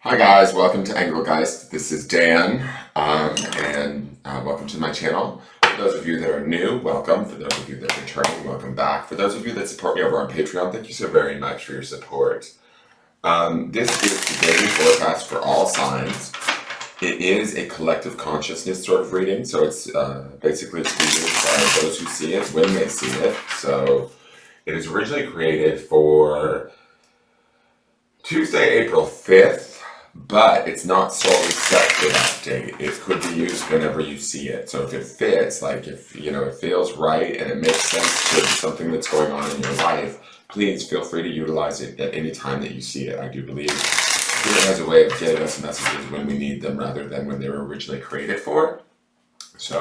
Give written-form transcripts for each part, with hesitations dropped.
Hi guys, welcome to Engelgeist. This is Dan, and welcome to my channel. For those of you that are new, welcome. For those of you that are returning, welcome back. For those of you that support me over on Patreon, thank you so very much for your support. This is the daily forecast for all signs. It is a collective consciousness sort of reading, so it's basically created by those who see it when they see it. So it is originally created for Tuesday, April 5th. But it's not solely set for that date. It could be used whenever you see it. So if it fits, like if it feels right and it makes sense to something that's going on in your life, please feel free to utilize it at any time that you see it. I do believe it has a way of getting us messages when we need them rather than when they were originally created for. So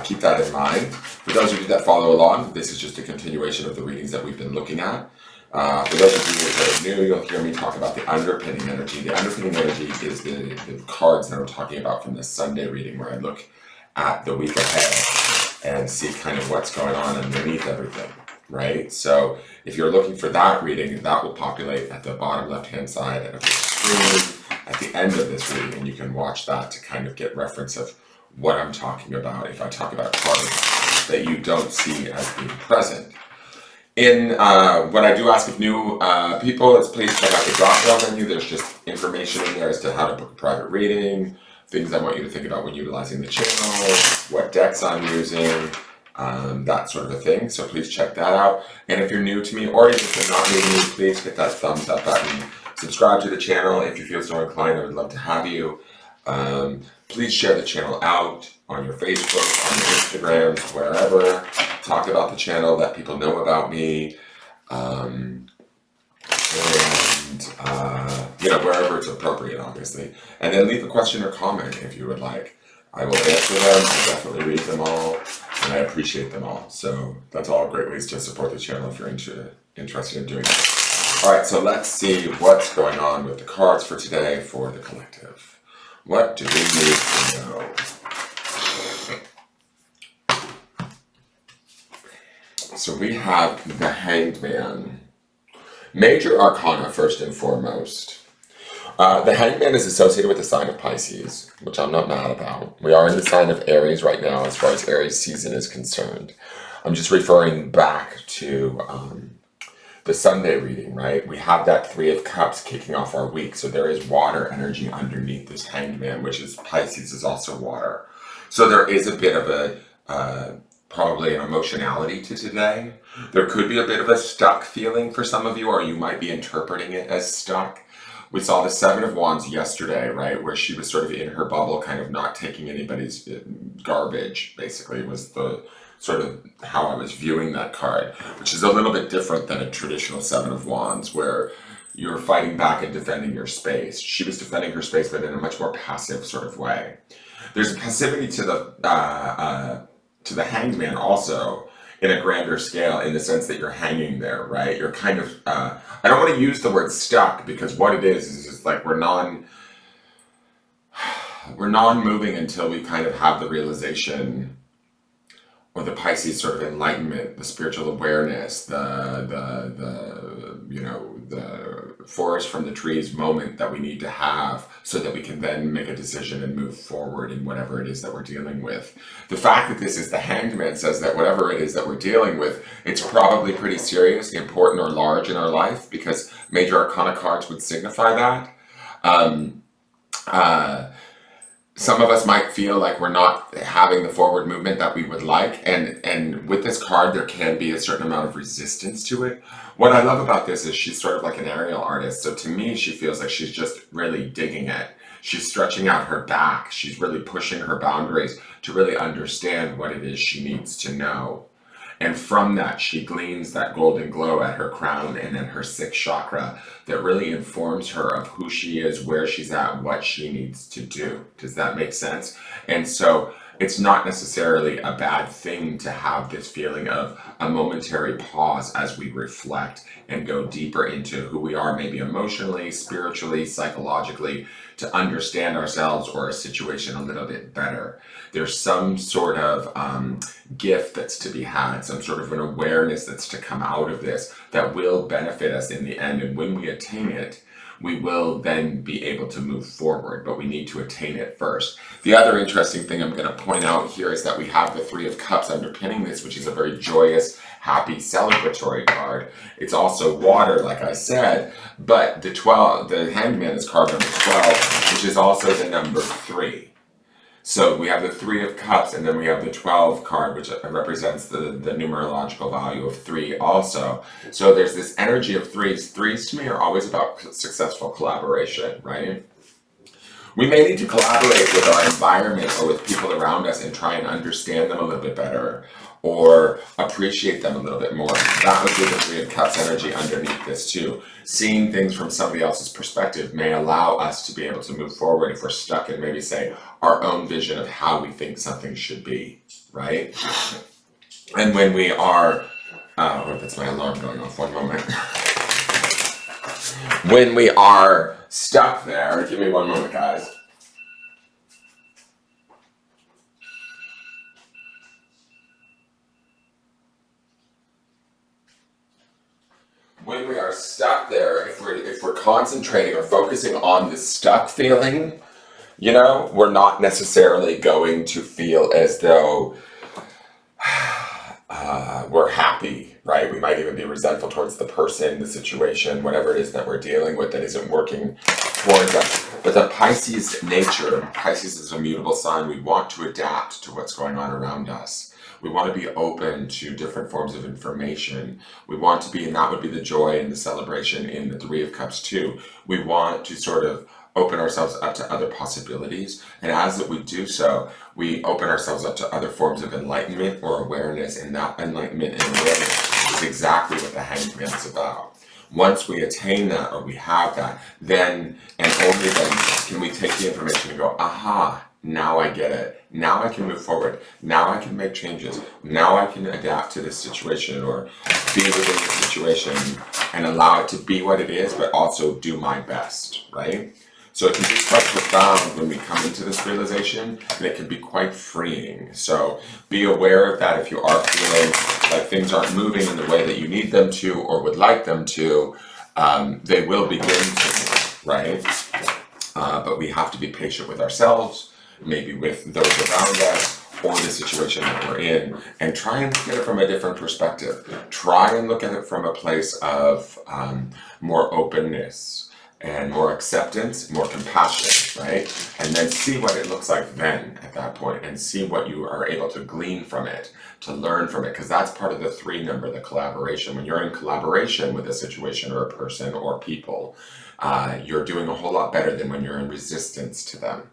keep that in mind. For those of you that follow along, this is just a continuation of the readings that we've been looking at. For those of you that are new, you'll hear me talk about the underpinning energy. The underpinning energy is the cards that I'm talking about from the Sunday reading, where I look at the week ahead and see kind of what's going on underneath everything, right? So if you're looking for that reading, that will populate at the bottom left-hand side of the screen at the end of this reading, and you can watch that to kind of get reference of what I'm talking about if I talk about cards that you don't see as being present. In what I do ask of new people is please check out the drop-down menu. There's just information in there as to how to book a private reading, things I want you to think about when utilizing the channel, what decks I'm using, that sort of a thing. So please check that out. And if you're new to me, or even if you're not new to me, please hit that thumbs up button. Subscribe to the channel if you feel so inclined. I would love to have you. Please share the channel out on your Facebook, on your Instagrams, wherever. Talk about the channel, let people know about me, and wherever it's appropriate, obviously. And then leave a question or comment if you would like. I will answer them. I definitely read them all, and I appreciate them all. So that's all great ways to support the channel if you're interested in doing that. All right, so let's see what's going on with the cards for today for the collective. What do we need to know? So we have the Hanged Man. Major Arcana, first and foremost. The Hanged Man is associated with the sign of Pisces, which I'm not mad about. We are in the sign of Aries right now as far as Aries season is concerned. I'm just referring back to the Sunday reading, right? We have that Three of Cups kicking off our week. So there is water energy underneath this Hanged Man, which is Pisces is also water. So there is a bit of a probably an emotionality to today. There could be a bit of a stuck feeling for some of you, or you might be interpreting it as stuck. We saw the Seven of Wands yesterday, right, where she was sort of in her bubble, kind of not taking anybody's garbage, basically, was the sort of how I was viewing that card, which is a little bit different than a traditional Seven of Wands, where you're fighting back and defending your space. She was defending her space, but in a much more passive sort of way. There's a passivity to the Hanged Man also in a grander scale, in the sense that you're hanging there, right? You're kind of, I don't want to use the word stuck, because what it is just like we're non-moving until we kind of have the realization, or the Pisces sort of enlightenment, the spiritual awareness, the forest from the trees moment that we need to have, so that we can then make a decision and move forward in whatever it is that we're dealing with. The fact that this is the Hanged Man says that whatever it is that we're dealing with, it's probably pretty serious, important, or large in our life, because Major Arcana cards would signify that. Some of us might feel like we're not having the forward movement that we would like, and with this card there can be a certain amount of resistance to it. What I love about this is she's sort of like an aerial artist, so to me she feels like she's just really digging it. She's stretching out her back, she's really pushing her boundaries to really understand what it is she needs to know. And from that, she gleans that golden glow at her crown and in her sixth chakra that really informs her of who she is, where she's at, what she needs to do. Does that make sense? And so it's not necessarily a bad thing to have this feeling of a momentary pause as we reflect and go deeper into who we are, maybe emotionally, spiritually, psychologically, to understand ourselves or a situation a little bit better. There's some sort of gift that's to be had, some sort of an awareness that's to come out of this that will benefit us in the end. And when we attain it, we will then be able to move forward, but we need to attain it first. The other interesting thing I'm going to point out here is that we have the Three of Cups underpinning this, which is a very joyous, happy, celebratory card. It's also water, like I said, but the Hanged Man is card number 12, which is also the number 3. So we have the Three of Cups, and then we have the 12 card, which represents the numerological value of 3 also. So there's this energy of threes. Threes to me are always about successful collaboration, right? We may need to collaborate with our environment or with people around us and try and understand them a little bit better or appreciate them a little bit more. That would be the Three of Cups energy underneath this too. Seeing things from somebody else's perspective may allow us to be able to move forward if we're stuck in maybe say our own vision of how we think something should be, right? And when we are, oh, that's my alarm going off, one moment. When we are stuck there, give me one moment, guys. When we are stuck there, if we're concentrating or focusing on the stuck feeling, you know, we're not necessarily going to feel as though we're happy, right? We might even be resentful towards the person, the situation, whatever it is that we're dealing with that isn't working towards us. But the Pisces nature, Pisces is a mutable sign. We want to adapt to what's going on around us. We want to be open to different forms of information. We want to be, and that would be the joy and the celebration in the Three of Cups too. We want to sort of open ourselves up to other possibilities. And as we do so, we open ourselves up to other forms of enlightenment or awareness. And that enlightenment and awareness is exactly what the Hanged Man is about. Once we attain that or we have that, then and only then can we take the information and go, aha, now I get it. Now I can move forward. Now I can make changes. Now I can adapt to this situation or be within the situation and allow it to be what it is, but also do my best, right? So it can be quite profound when we come into this realization, and it can be quite freeing. So be aware of that if you are feeling like things aren't moving in the way that you need them to or would like them to. They will begin to, right? But we have to be patient with ourselves, maybe with those around us, or the situation that we're in, and try and look at it from a different perspective. Try and look at it from a place of more openness and more acceptance, more compassion, right? And then see what it looks like then at that point and see what you are able to glean from it, to learn from it, because that's part of the 3 number, the collaboration. When you're in collaboration with a situation or a person or people, you're doing a whole lot better than when you're in resistance to them.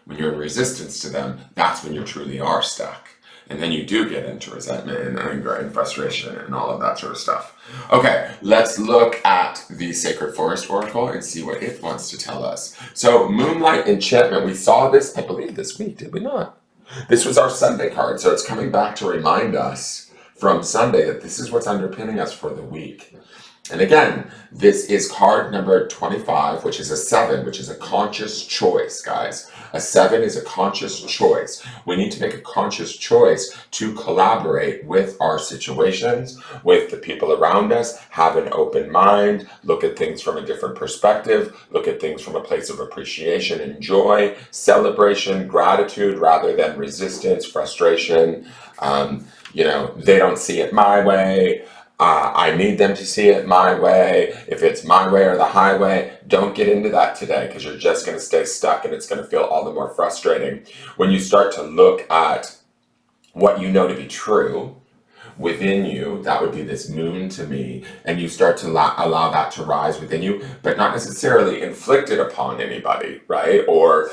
When you're in resistance to them, that's when you truly are stuck. And then you do get into resentment and anger and frustration and all of that sort of stuff. Okay, let's look at the Sacred Forest Oracle and see what it wants to tell us. So, Moonlight Enchantment, we saw this, I believe, this week, did we not? This was our Sunday card, so it's coming back to remind us from Sunday that this is what's underpinning us for the week. And again, this is card number 25, which is a 7, which is a conscious choice, guys. A 7 is a conscious choice. We need to make a conscious choice to collaborate with our situations, with the people around us, have an open mind, look at things from a different perspective, look at things from a place of appreciation and joy, celebration, gratitude, rather than resistance, frustration. You know, they don't see it my way. I need them to see it my way. If it's my way or the highway, don't get into that today because you're just going to stay stuck and it's going to feel all the more frustrating. When you start to look at what you know to be true within you, that would be this moon to me, and you start to allow that to rise within you, but not necessarily inflict it upon anybody, right? Or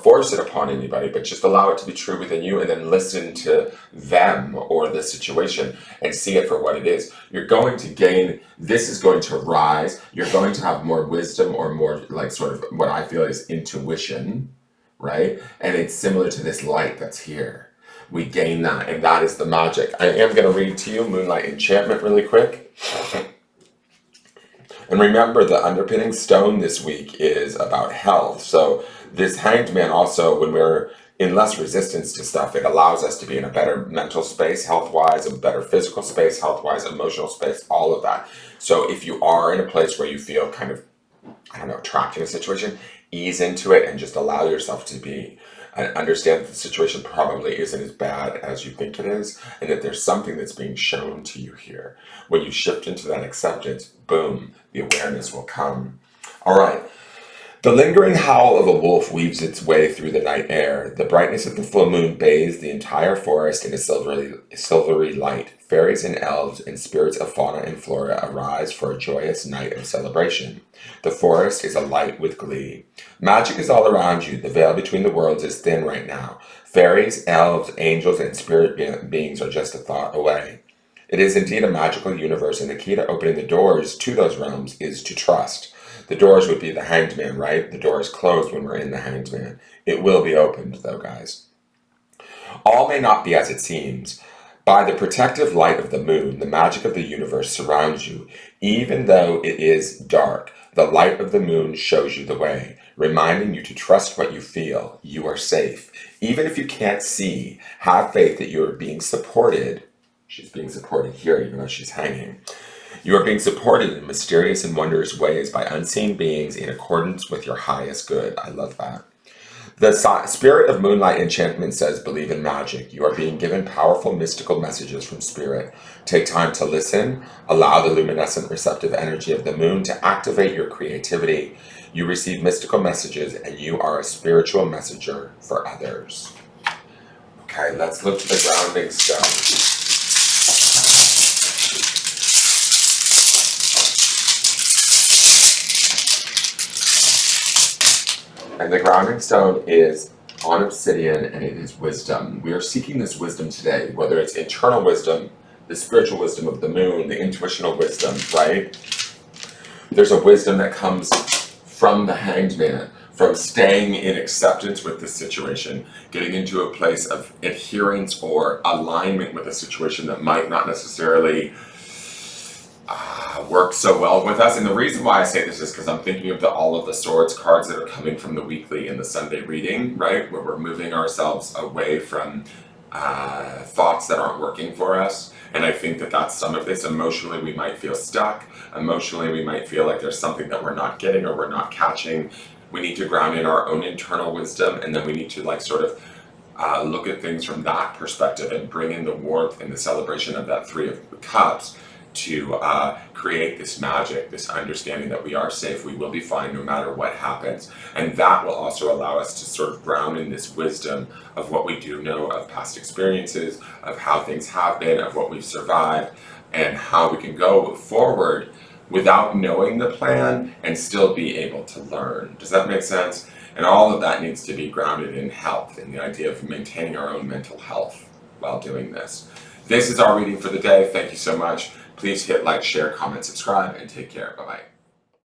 force it upon anybody, but just allow it to be true within you and then listen to them or the situation and see it for what it is. You're going to gain, this is going to rise, you're going to have more wisdom or more like sort of what I feel is intuition, right? And it's similar to this light that's here. We gain that, and that is the magic. I am going to read to you Moonlight Enchantment really quick. And remember, the underpinning stone this week is about health. So this Hanged Man also, when we're in less resistance to stuff, it allows us to be in a better mental space, health-wise, a better physical space, health-wise, emotional space, all of that. So if you are in a place where you feel kind of I don't know, attracting a situation, ease into it and just allow yourself to be. And understand that the situation probably isn't as bad as you think it is, and that there's something that's being shown to you here. When you shift into that acceptance, boom, the awareness will come. All right. The lingering howl of a wolf weaves its way through the night air. The brightness of the full moon bathes the entire forest in a silvery light. Fairies and elves and spirits of fauna and flora arise for a joyous night of celebration. The forest is alight with glee. Magic is all around you. The veil between the worlds is thin right now. Fairies, elves, angels, and spirit beings are just a thought away. It is indeed a magical universe, and the key to opening the doors to those realms is to trust. The doors would be the hanged man, right? The door is closed when we're in the hanged man. It will be opened, though, guys. All may not be as it seems. By the protective light of the moon, the magic of the universe surrounds you. Even though it is dark, the light of the moon shows you the way, reminding you to trust what you feel. You are safe. Even if you can't see, have faith that you are being supported. She's being supported here, even though she's hanging. You are being supported in mysterious and wondrous ways by unseen beings in accordance with your highest good. I love that. The spirit of moonlight enchantment says, believe in magic. You are being given powerful mystical messages from spirit. Take time to listen. Allow the luminescent receptive energy of the moon to activate your creativity. You receive mystical messages and you are a spiritual messenger for others. Okay, let's look to the grounding stone. And the grounding stone is on obsidian, and it is wisdom. We are seeking this wisdom today, whether it's internal wisdom, the spiritual wisdom of the moon, the intuitional wisdom, right? There's a wisdom that comes from the hanged man, from staying in acceptance with the situation, getting into a place of adherence or alignment with a situation that might not necessarily work so well with us. And the reason why I say this is because I'm thinking of all of the swords cards that are coming from the weekly and the Sunday reading, right? Where we're moving ourselves away from thoughts that aren't working for us. And I think that that's some of this. Emotionally, we might feel stuck. Emotionally, we might feel like there's something that we're not getting or we're not catching. We need to ground in our own internal wisdom, and then we need to look at things from that perspective and bring in the warmth and the celebration of that Three of Cups to create this magic, this understanding that we are safe, we will be fine no matter what happens. And that will also allow us to sort of ground in this wisdom of what we do know of past experiences, of how things have been, of what we've survived, and how we can go forward without knowing the plan and still be able to learn. Does that make sense? And all of that needs to be grounded in health and the idea of maintaining our own mental health while doing this. This is our reading for the day. Thank you so much. Please hit like, share, comment, subscribe, and take care. Bye-bye.